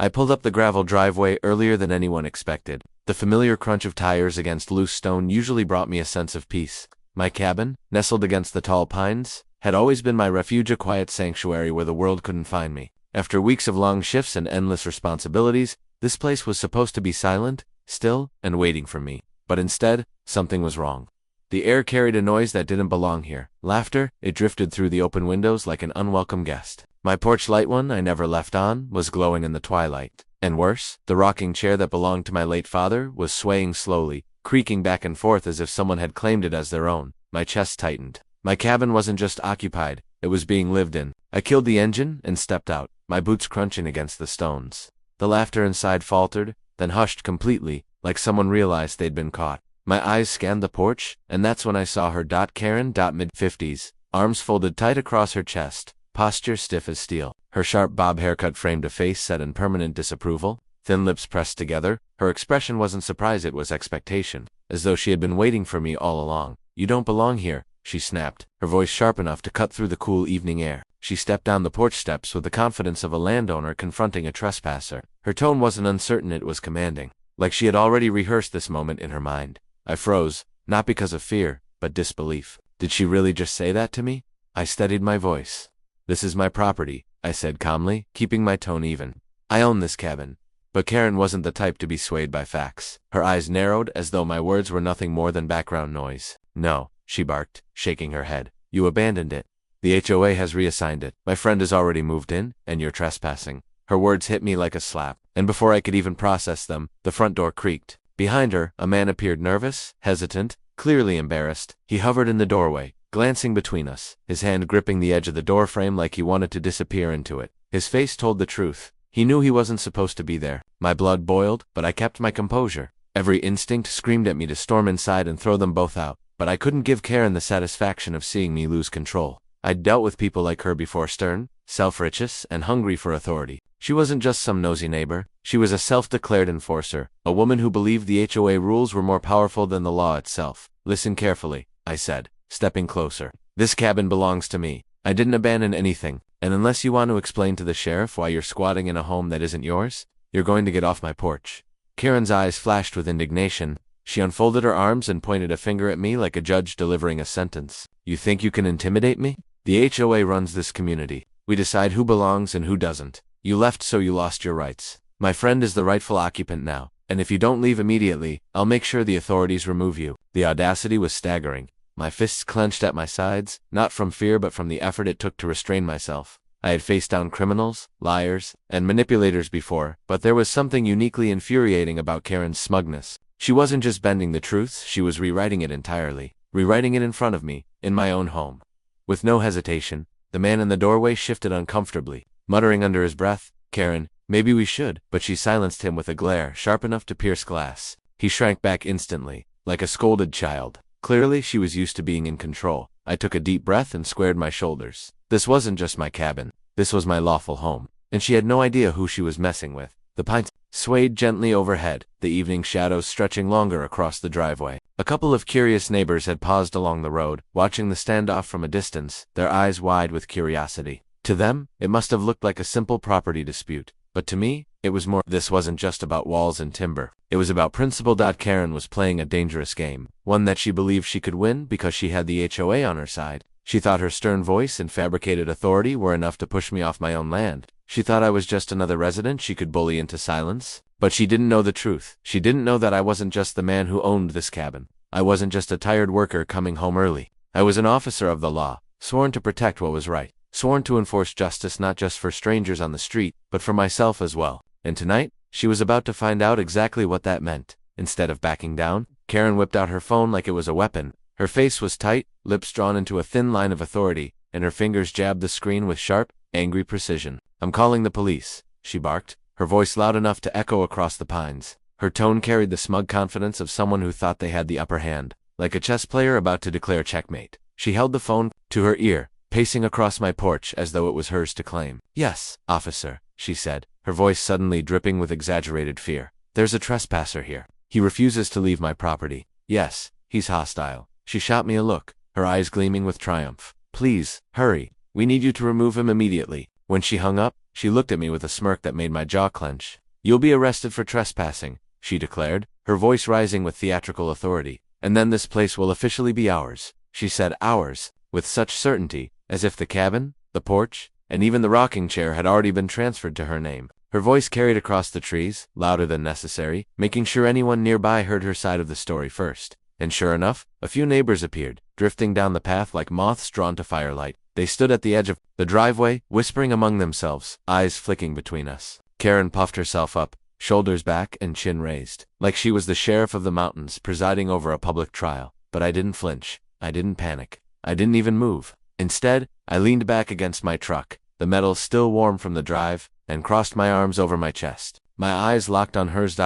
I pulled up the gravel driveway earlier than anyone expected. The familiar crunch of tires against loose stone usually brought me a sense of peace. My cabin, nestled against the tall pines, had always been my refuge, a quiet sanctuary where the world couldn't find me. After weeks of long shifts and endless responsibilities, this place was supposed to be silent, still, and waiting for me. But instead, something was wrong. The air carried a noise that didn't belong here. Laughter, it drifted through the open windows like an unwelcome guest. My porch light, one I never left on, was glowing in the twilight. And worse, the rocking chair that belonged to my late father was swaying slowly, creaking back and forth as if someone had claimed it as their own. My chest tightened. My cabin wasn't just occupied, it was being lived in. I killed the engine and stepped out, my boots crunching against the stones. The laughter inside faltered, then hushed completely, like someone realized they'd been caught. My eyes scanned the porch, and that's when I saw her. Karen, mid-50s, arms folded tight across her chest, posture stiff as steel. Her sharp bob haircut framed a face set in permanent disapproval, thin lips pressed together. Her expression wasn't surprise, it was expectation, as though she had been waiting for me all along. "You don't belong here," she snapped, her voice sharp enough to cut through the cool evening air. She stepped down the porch steps with the confidence of a landowner confronting a trespasser. Her tone wasn't uncertain, it was commanding, like she had already rehearsed this moment in her mind. I froze, not because of fear, but disbelief. Did she really just say that to me? I steadied my voice. "This is my property," I said calmly, keeping my tone even. "I own this cabin." But Karen wasn't the type to be swayed by facts. Her eyes narrowed as though my words were nothing more than background noise. "No," she barked, shaking her head. "You abandoned it. The HOA has reassigned it. My friend has already moved in, and you're trespassing." Her words hit me like a slap, and before I could even process them, the front door creaked. Behind her, a man appeared, nervous, hesitant, clearly embarrassed. He hovered in the doorway, glancing between us, his hand gripping the edge of the door frame like he wanted to disappear into it. His face told the truth. He knew he wasn't supposed to be there. My blood boiled, but I kept my composure. Every instinct screamed at me to storm inside and throw them both out, but I couldn't give Karen the satisfaction of seeing me lose control. I'd dealt with people like her before, stern, self-righteous, and hungry for authority. She wasn't just some nosy neighbor. She was a self-declared enforcer, a woman who believed the HOA rules were more powerful than the law itself. "Listen carefully," I said, stepping closer. "This cabin belongs to me. I didn't abandon anything, and unless you want to explain to the sheriff why you're squatting in a home that isn't yours, you're going to get off my porch." Karen's eyes flashed with indignation. She unfolded her arms and pointed a finger at me like a judge delivering a sentence. "You think you can intimidate me? The HOA runs this community. We decide who belongs and who doesn't. You left, so you lost your rights. My friend is the rightful occupant now, and if you don't leave immediately, I'll make sure the authorities remove you." The audacity was staggering. My fists clenched at my sides, not from fear but from the effort it took to restrain myself. I had faced down criminals, liars, and manipulators before, but there was something uniquely infuriating about Karen's smugness. She wasn't just bending the truth, she was rewriting it entirely. Rewriting it in front of me, in my own home. With no hesitation, the man in the doorway shifted uncomfortably, muttering under his breath, "Karen, maybe we should," but she silenced him with a glare sharp enough to pierce glass. He shrank back instantly, like a scolded child. Clearly, she was used to being in control. I took a deep breath and squared my shoulders. This wasn't just my cabin. This was my lawful home, and she had no idea who she was messing with. The pines swayed gently overhead, the evening shadows stretching longer across the driveway. A couple of curious neighbors had paused along the road, watching the standoff from a distance, their eyes wide with curiosity. To them, it must have looked like a simple property dispute, but to me, it was more. This wasn't just about walls and timber. It was about principle. Karen was playing a dangerous game, one that she believed she could win because she had the HOA on her side. She thought her stern voice and fabricated authority were enough to push me off my own land. She thought I was just another resident she could bully into silence. But she didn't know the truth. She didn't know that I wasn't just the man who owned this cabin. I wasn't just a tired worker coming home early. I was an officer of the law, sworn to protect what was right, sworn to enforce justice not just for strangers on the street, but for myself as well. And tonight, she was about to find out exactly what that meant. Instead of backing down, Karen whipped out her phone like it was a weapon. Her face was tight, lips drawn into a thin line of authority, and her fingers jabbed the screen with sharp, angry precision. "I'm calling the police," she barked, her voice loud enough to echo across the pines. Her tone carried the smug confidence of someone who thought they had the upper hand, like a chess player about to declare checkmate. She held the phone to her ear, pacing across my porch as though it was hers to claim. "Yes, officer," she said, her voice suddenly dripping with exaggerated fear. "There's a trespasser here. He refuses to leave my property. Yes, he's hostile." She shot me a look, her eyes gleaming with triumph. "Please, hurry. We need you to remove him immediately." When she hung up, She looked at me with a smirk that made my jaw clench. "You'll be arrested for trespassing," she declared, her voice rising with theatrical authority. "And then this place will officially be ours." She said ours, with such certainty, as if the cabin, the porch, and even the rocking chair had already been transferred to her name. Her voice carried across the trees, louder than necessary, making sure anyone nearby heard her side of the story first. And sure enough, a few neighbors appeared, drifting down the path like moths drawn to firelight. They stood at the edge of the driveway, whispering among themselves, eyes flicking between us. Karen puffed herself up, shoulders back and chin raised, like she was the sheriff of the mountains presiding over a public trial. But I didn't flinch. I didn't panic. I didn't even move. Instead, I leaned back against my truck, the metal still warm from the drive, and crossed my arms over my chest. My eyes locked on hers.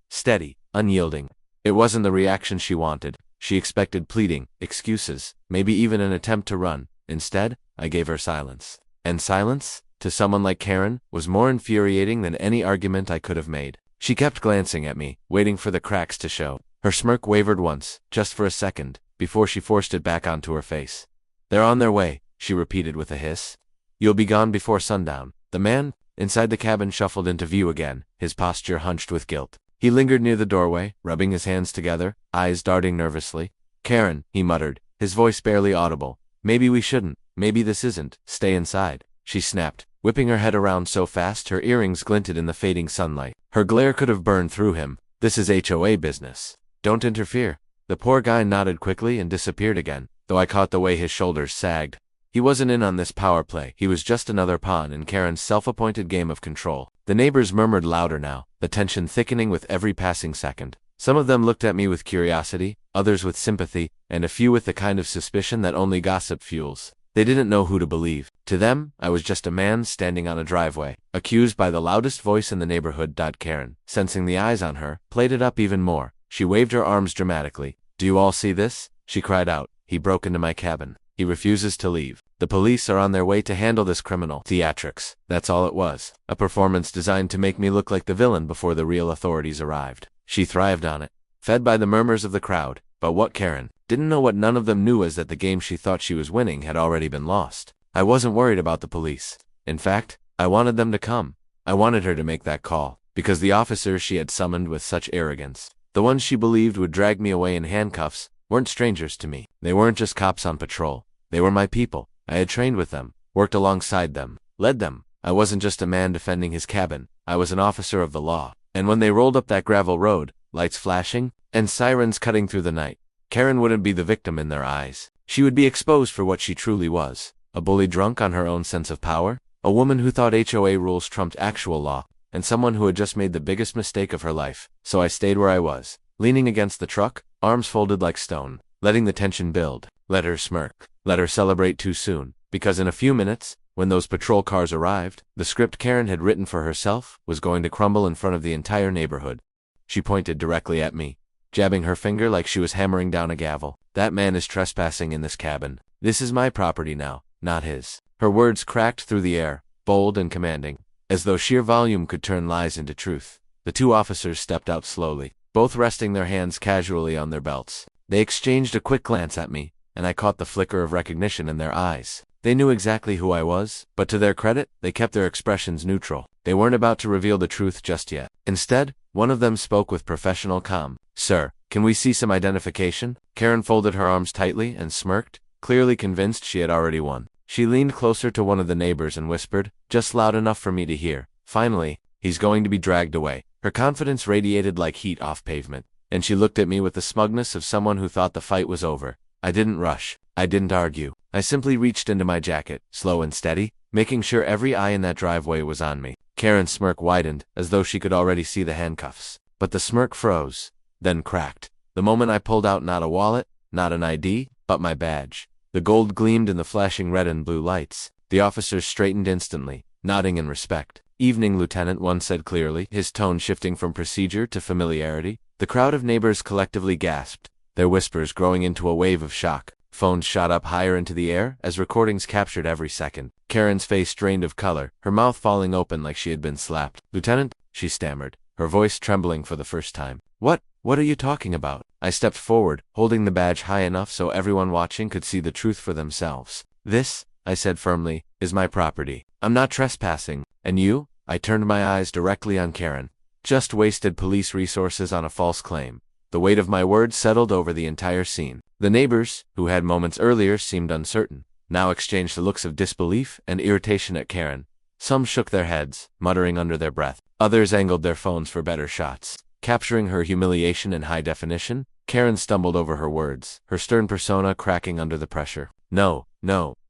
Steady, unyielding. It wasn't the reaction she wanted. She expected pleading, excuses, maybe even an attempt to run. Instead, I gave her silence. And silence, to someone like Karen, was more infuriating than any argument I could have made. She kept glancing at me, waiting for the cracks to show. Her smirk wavered once, just for a second, before she forced it back onto her face. "They're on their way," she repeated with a hiss. "You'll be gone before sundown." The man inside the cabin shuffled into view again, his posture hunched with guilt. He lingered near the doorway, rubbing his hands together, eyes darting nervously. "Karen," he muttered, his voice barely audible. "Maybe we shouldn't. Maybe this isn't. Stay inside," she snapped, whipping her head around so fast her earrings glinted in the fading sunlight. Her glare could have burned through him. "This is HOA business. Don't interfere." The poor guy nodded quickly and disappeared again, though I caught the way his shoulders sagged. He wasn't in on this power play. He was just another pawn in Karen's self-appointed game of control. The neighbors murmured louder now, the tension thickening with every passing second. Some of them looked at me with curiosity, others with sympathy, and a few with the kind of suspicion that only gossip fuels. They didn't know who to believe. To them, I was just a man standing on a driveway, accused by the loudest voice in the neighborhood. Karen, sensing the eyes on her, played it up even more. She waved her arms dramatically. "Do you all see this?" she cried out. "He broke into my cabin. He refuses to leave. The police are on their way to handle this criminal." Theatrics. That's all it was. A performance designed to make me look like the villain before the real authorities arrived. She thrived on it, fed by the murmurs of the crowd. But what Karen didn't know, what none of them knew, was that the game she thought she was winning had already been lost. I wasn't worried about the police. In fact, I wanted them to come. I wanted her to make that call, because the officers she had summoned with such arrogance, the ones she believed would drag me away in handcuffs, weren't strangers to me. They weren't just cops on patrol. They were my people. I had trained with them, worked alongside them, led them. I wasn't just a man defending his cabin. I was an officer of the law. And when they rolled up that gravel road, lights flashing, and sirens cutting through the night, Karen wouldn't be the victim in their eyes. She would be exposed for what she truly was. A bully drunk on her own sense of power, a woman who thought HOA rules trumped actual law, and someone who had just made the biggest mistake of her life. So I stayed where I was, leaning against the truck, arms folded like stone, letting the tension build. Let her smirk. Let her celebrate too soon, because in a few minutes, when those patrol cars arrived, the script Karen had written for herself was going to crumble in front of the entire neighborhood. She pointed directly at me, jabbing her finger like she was hammering down a gavel. "That man is trespassing in this cabin. This is my property now, not his." Her words cracked through the air, bold and commanding, as though sheer volume could turn lies into truth. The two officers stepped out slowly, both resting their hands casually on their belts. They exchanged a quick glance at me, and I caught the flicker of recognition in their eyes. They knew exactly who I was, but to their credit, they kept their expressions neutral. They weren't about to reveal the truth just yet. Instead, one of them spoke with professional calm. "Sir, can we see some identification?" Karen folded her arms tightly and smirked, clearly convinced she had already won. She leaned closer to one of the neighbors and whispered, just loud enough for me to hear, "Finally, he's going to be dragged away." Her confidence radiated like heat off pavement, and she looked at me with the smugness of someone who thought the fight was over. I didn't rush. I didn't argue. I simply reached into my jacket, slow and steady, making sure every eye in that driveway was on me. Karen's smirk widened, as though she could already see the handcuffs. But the smirk froze, then cracked. The moment I pulled out not a wallet, not an ID, but my badge. The gold gleamed in the flashing red and blue lights. The officers straightened instantly, nodding in respect. "Evening, Lieutenant," one said clearly, his tone shifting from procedure to familiarity. The crowd of neighbors collectively gasped, their whispers growing into a wave of shock. Phones shot up higher into the air as recordings captured every second. Karen's face drained of color, her mouth falling open like she had been slapped. "Lieutenant," she stammered, her voice trembling for the first time. What are you talking about?" I stepped forward, holding the badge high enough so everyone watching could see the truth for themselves. "This," I said firmly, "is my property. I'm not trespassing." And you? I turned my eyes directly on Karen. Just wasted police resources on a false claim. The weight of my words settled over the entire scene. The neighbors, who had moments earlier seemed uncertain, now exchanged looks of disbelief and irritation at Karen. Some shook their heads, muttering under their breath. Others angled their phones for better shots. Capturing her humiliation in high definition, Karen stumbled over her words, her stern persona cracking under the pressure. No,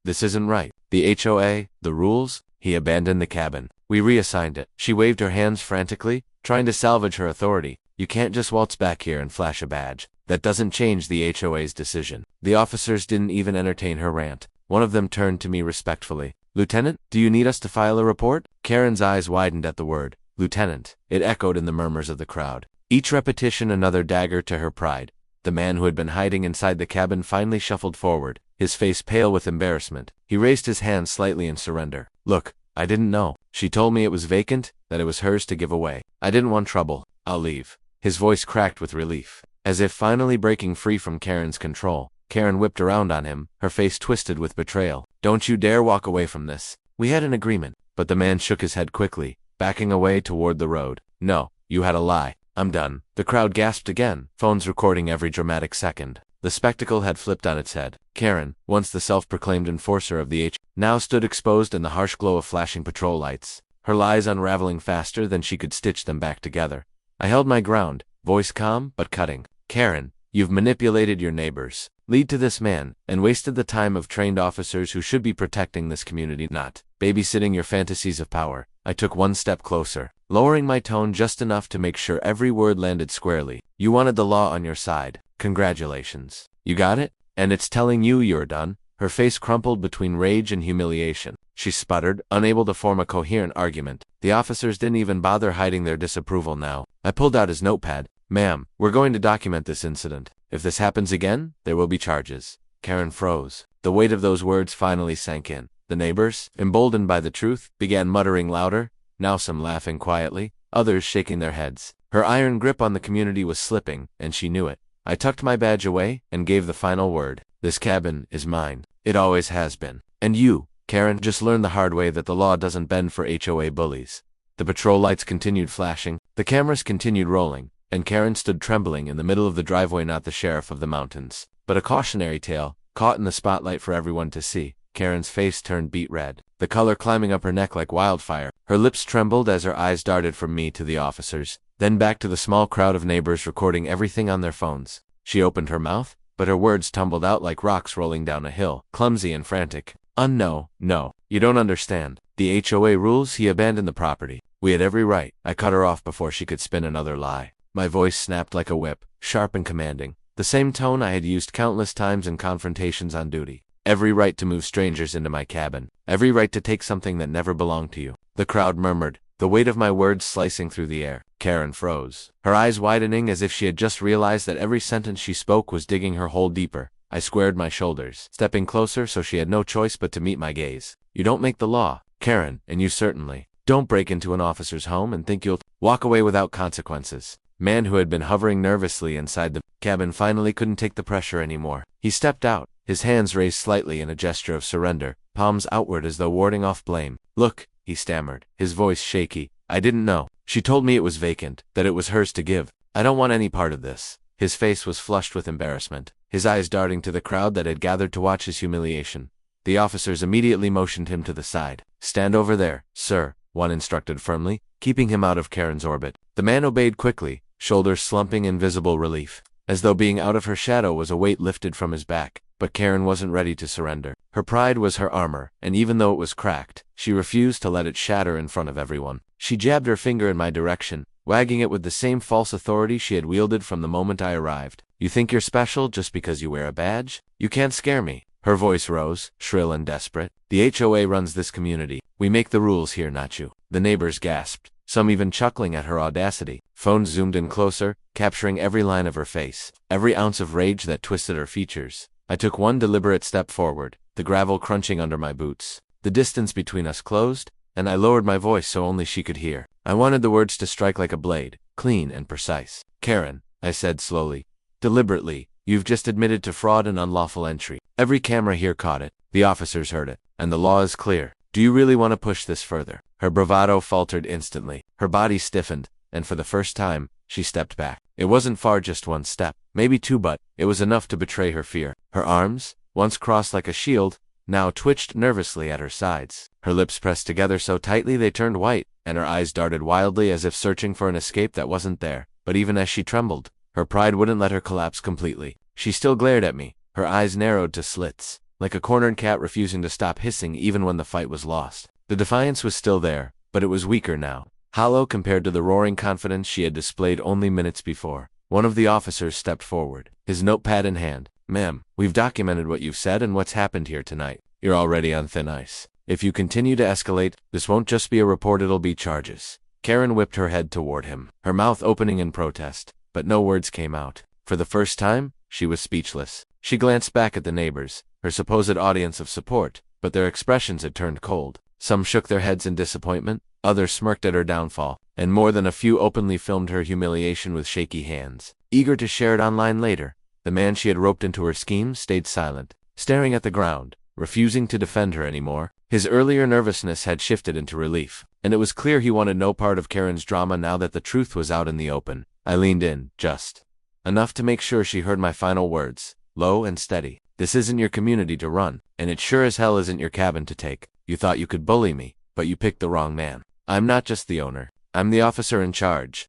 this isn't right. The HOA, the rules. He abandoned the cabin. We reassigned it. She waved her hands frantically, trying to salvage her authority. You can't just waltz back here and flash a badge. That doesn't change the HOA's decision. The officers didn't even entertain her rant. One of them turned to me respectfully. Lieutenant, do you need us to file a report? Karen's eyes widened at the word. Lieutenant. It echoed in the murmurs of the crowd. Each repetition another dagger to her pride. The man who had been hiding inside the cabin finally shuffled forward, his face pale with embarrassment. He raised his hand slightly in surrender. Look, I didn't know. She told me it was vacant, that it was hers to give away. I didn't want trouble. I'll leave. His voice cracked with relief. As if finally breaking free from Karen's control, Karen whipped around on him, her face twisted with betrayal. Don't you dare walk away from this. We had an agreement. But the man shook his head quickly, backing away toward the road. No, you had a lie. I'm done. The crowd gasped again, phones recording every dramatic second. The spectacle had flipped on its head. Karen, once the self-proclaimed enforcer of the now stood exposed in the harsh glow of flashing patrol lights, her lies unraveling faster than she could stitch them back together. I held my ground, voice calm but cutting. Karen, you've manipulated your neighbors, lead to this man, and wasted the time of trained officers who should be protecting this community, not babysitting your fantasies of power. I took one step closer, lowering my tone just enough to make sure every word landed squarely. You wanted the law on your side. Congratulations. You got it? And it's telling you you're done? Her face crumpled between rage and humiliation. She sputtered, unable to form a coherent argument. The officers didn't even bother hiding their disapproval now. I pulled out his notepad. Ma'am, we're going to document this incident. If this happens again, there will be charges. Karen froze. The weight of those words finally sank in. The neighbors, emboldened by the truth, began muttering louder, now some laughing quietly, others shaking their heads. Her iron grip on the community was slipping, and she knew it. I tucked my badge away and gave the final word. This cabin is mine. It always has been. And you, Karen, just learned the hard way that the law doesn't bend for HOA bullies. The patrol lights continued flashing, the cameras continued rolling, and Karen stood trembling in the middle of the driveway, not the sheriff of the mountains, but a cautionary tale, caught in the spotlight for everyone to see. Karen's face turned beet red, the color climbing up her neck like wildfire. Her lips trembled as her eyes darted from me to the officers, then back to the small crowd of neighbors recording everything on their phones. She opened her mouth, but her words tumbled out like rocks rolling down a hill, clumsy and frantic. No, you don't understand. The HOA rules. He abandoned the property. We had every right. I cut her off before she could spin another lie. My voice snapped like a whip, sharp and commanding, the same tone I had used countless times in confrontations on duty. Every right to move strangers into my cabin. Every right to take something that never belonged to you. The crowd murmured, the weight of my words slicing through the air. Karen froze, her eyes widening as if she had just realized that every sentence she spoke was digging her hole deeper. I squared my shoulders, stepping closer so she had no choice but to meet my gaze. You don't make the law, Karen, and you certainly don't break into an officer's home and think you'll walk away without consequences. Man who had been hovering nervously inside the cabin finally couldn't take the pressure anymore. He stepped out, his hands raised slightly in a gesture of surrender, palms outward as though warding off blame. Look, he stammered, his voice shaky. I didn't know. She told me it was vacant, that it was hers to give. I don't want any part of this. His face was flushed with embarrassment, his eyes darting to the crowd that had gathered to watch his humiliation. The officers immediately motioned him to the side. Stand over there, sir, one instructed firmly, keeping him out of Karen's orbit. The man obeyed quickly, shoulders slumping in visible relief, as though being out of her shadow was a weight lifted from his back. But Karen wasn't ready to surrender. Her pride was her armor, and even though it was cracked, she refused to let it shatter in front of everyone. She jabbed her finger in my direction, wagging it with the same false authority she had wielded from the moment I arrived. You think you're special just because you wear a badge? You can't scare me. Her voice rose, shrill and desperate. The HOA runs this community. We make the rules here, not you. The neighbors gasped, some even chuckling at her audacity. Phones zoomed in closer, capturing every line of her face, every ounce of rage that twisted her features. I took one deliberate step forward, the gravel crunching under my boots. The distance between us closed, and I lowered my voice so only she could hear. I wanted the words to strike like a blade, clean and precise. Karen, I said slowly, deliberately, you've just admitted to fraud and unlawful entry. Every camera here caught it. The officers heard it. And the law is clear. Do you really want to push this further? Her bravado faltered instantly. Her body stiffened, and for the first time, she stepped back. It wasn't far, just one step, maybe two, but it was enough to betray her fear. Her arms, once crossed like a shield, now twitched nervously at her sides. Her lips pressed together so tightly they turned white, and her eyes darted wildly as if searching for an escape that wasn't there. But even as she trembled, her pride wouldn't let her collapse completely. She still glared at me, her eyes narrowed to slits, like a cornered cat refusing to stop hissing even when the fight was lost. The defiance was still there, but it was weaker now, hollow compared to the roaring confidence she had displayed only minutes before. One of the officers stepped forward, his notepad in hand. "Ma'am, we've documented what you've said and what's happened here tonight. You're already on thin ice. If you continue to escalate, this won't just be a report, it'll be charges." Karen whipped her head toward him, her mouth opening in protest, but no words came out. For the first time, she was speechless. She glanced back at the neighbors, her supposed audience of support, but their expressions had turned cold. Some shook their heads in disappointment, others smirked at her downfall, and more than a few openly filmed her humiliation with shaky hands, eager to share it online later. The man she had roped into her scheme stayed silent, staring at the ground, refusing to defend her anymore. His earlier nervousness had shifted into relief, and it was clear he wanted no part of Karen's drama now that the truth was out in the open. I leaned in, just enough to make sure she heard my final words, low and steady. "This isn't your community to run, and it sure as hell isn't your cabin to take. You thought you could bully me, but you picked the wrong man. I'm not just the owner. I'm the officer in charge."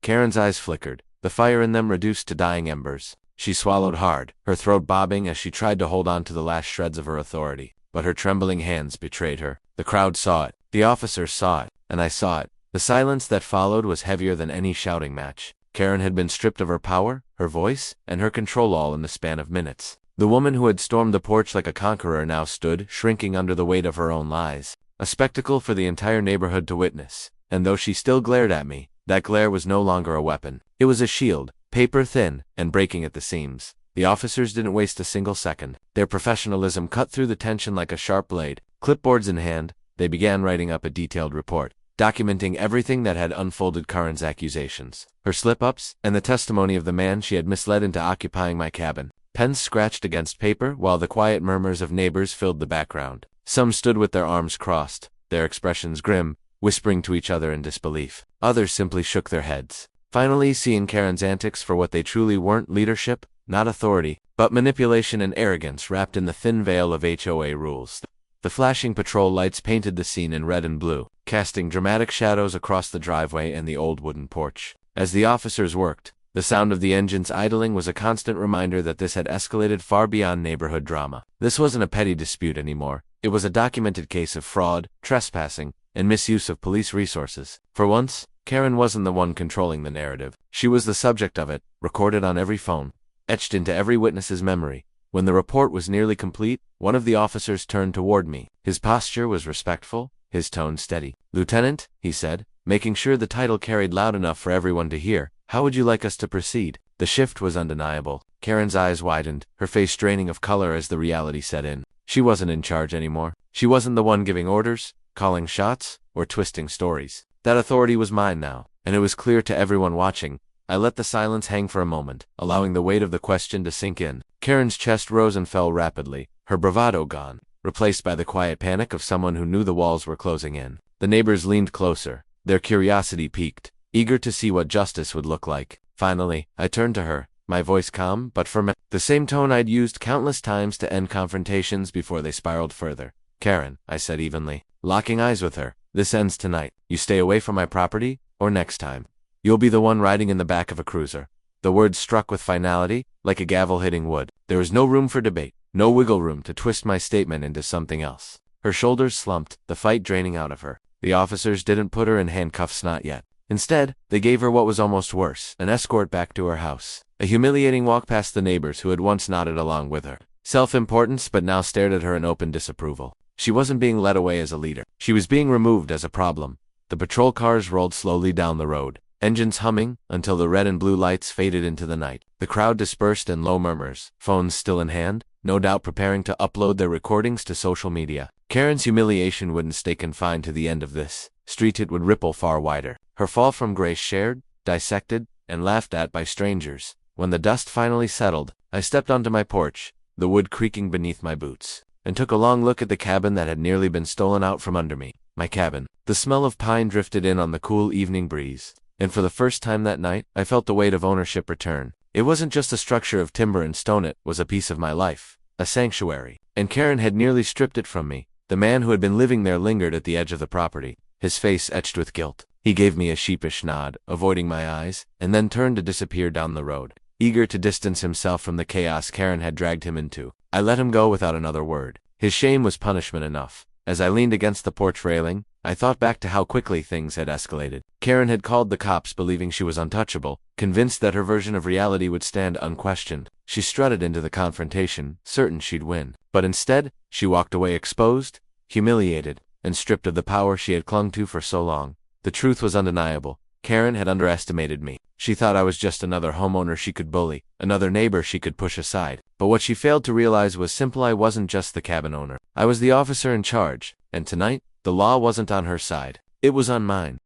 Karen's eyes flickered, the fire in them reduced to dying embers. She swallowed hard, her throat bobbing as she tried to hold on to the last shreds of her authority, but her trembling hands betrayed her. The crowd saw it, the officers saw it, and I saw it. The silence that followed was heavier than any shouting match. Karen had been stripped of her power, her voice, and her control all in the span of minutes. The woman who had stormed the porch like a conqueror now stood, shrinking under the weight of her own lies, a spectacle for the entire neighborhood to witness. And though she still glared at me, that glare was no longer a weapon. It was a shield, paper thin, and breaking at the seams. The officers didn't waste a single second. Their professionalism cut through the tension like a sharp blade. Clipboards in hand, they began writing up a detailed report, documenting everything that had unfolded: Karen's accusations, her slip-ups, and the testimony of the man she had misled into occupying my cabin. Pens scratched against paper while the quiet murmurs of neighbors filled the background. Some stood with their arms crossed, their expressions grim, whispering to each other in disbelief. Others simply shook their heads, finally seeing Karen's antics for what they truly weren't: leadership, not authority, but manipulation and arrogance wrapped in the thin veil of HOA rules. The flashing patrol lights painted the scene in red and blue, casting dramatic shadows across the driveway and the old wooden porch. As the officers worked, the sound of the engines idling was a constant reminder that this had escalated far beyond neighborhood drama. This wasn't a petty dispute anymore. It was a documented case of fraud, trespassing, and misuse of police resources. For once, Karen wasn't the one controlling the narrative. She was the subject of it, recorded on every phone, etched into every witness's memory. When the report was nearly complete, one of the officers turned toward me. His posture was respectful, his tone steady. "Lieutenant," he said, making sure the title carried loud enough for everyone to hear, "how would you like us to proceed?" The shift was undeniable. Karen's eyes widened, her face straining of color as the reality set in. She wasn't in charge anymore. She wasn't the one giving orders, calling shots, or twisting stories. That authority was mine now, and it was clear to everyone watching. I let the silence hang for a moment, allowing the weight of the question to sink in. Karen's chest rose and fell rapidly, her bravado gone, replaced by the quiet panic of someone who knew the walls were closing in. The neighbors leaned closer, their curiosity piqued, eager to see what justice would look like. Finally, I turned to her, my voice calm but firm, the same tone I'd used countless times to end confrontations before they spiraled further. "Karen," I said evenly, locking eyes with her, "this ends tonight. You stay away from my property, or next time you'll be the one riding in the back of a cruiser." The words struck with finality, like a gavel hitting wood. There was no room for debate, no wiggle room to twist my statement into something else. Her shoulders slumped, the fight draining out of her. The officers didn't put her in handcuffs, not yet. Instead, they gave her what was almost worse, an escort back to her house. A humiliating walk past the neighbors who had once nodded along with her. Self-importance, but now stared at her in open disapproval. She wasn't being led away as a leader. She was being removed as a problem. The patrol cars rolled slowly down the road, engines humming, until the red and blue lights faded into the night. The crowd dispersed in low murmurs, phones still in hand, no doubt preparing to upload their recordings to social media. Karen's humiliation wouldn't stay confined to the end of this street, it would ripple far wider. Her fall from grace shared, dissected, and laughed at by strangers. When the dust finally settled, I stepped onto my porch, the wood creaking beneath my boots, and took a long look at the cabin that had nearly been stolen out from under me. my cabin. The smell of pine drifted in on the cool evening breeze, and for the first time that night, I felt the weight of ownership return. It wasn't just a structure of timber and stone, it was a piece of my life, a sanctuary. And Karen had nearly stripped it from me. The man who had been living there lingered at the edge of the property, his face etched with guilt. He gave me a sheepish nod, avoiding my eyes, and then turned to disappear down the road, eager to distance himself from the chaos Karen had dragged him into. I let him go without another word. His shame was punishment enough. As I leaned against the porch railing, I thought back to how quickly things had escalated. Karen had called the cops believing she was untouchable, convinced that her version of reality would stand unquestioned. She strutted into the confrontation, certain she'd win. But instead, she walked away exposed, humiliated, and stripped of the power she had clung to for so long. The truth was undeniable. Karen had underestimated me. She thought I was just another homeowner she could bully, another neighbor she could push aside. But what she failed to realize was simple: I wasn't just the cabin owner. I was the officer in charge, and tonight, the law wasn't on her side. It was on mine.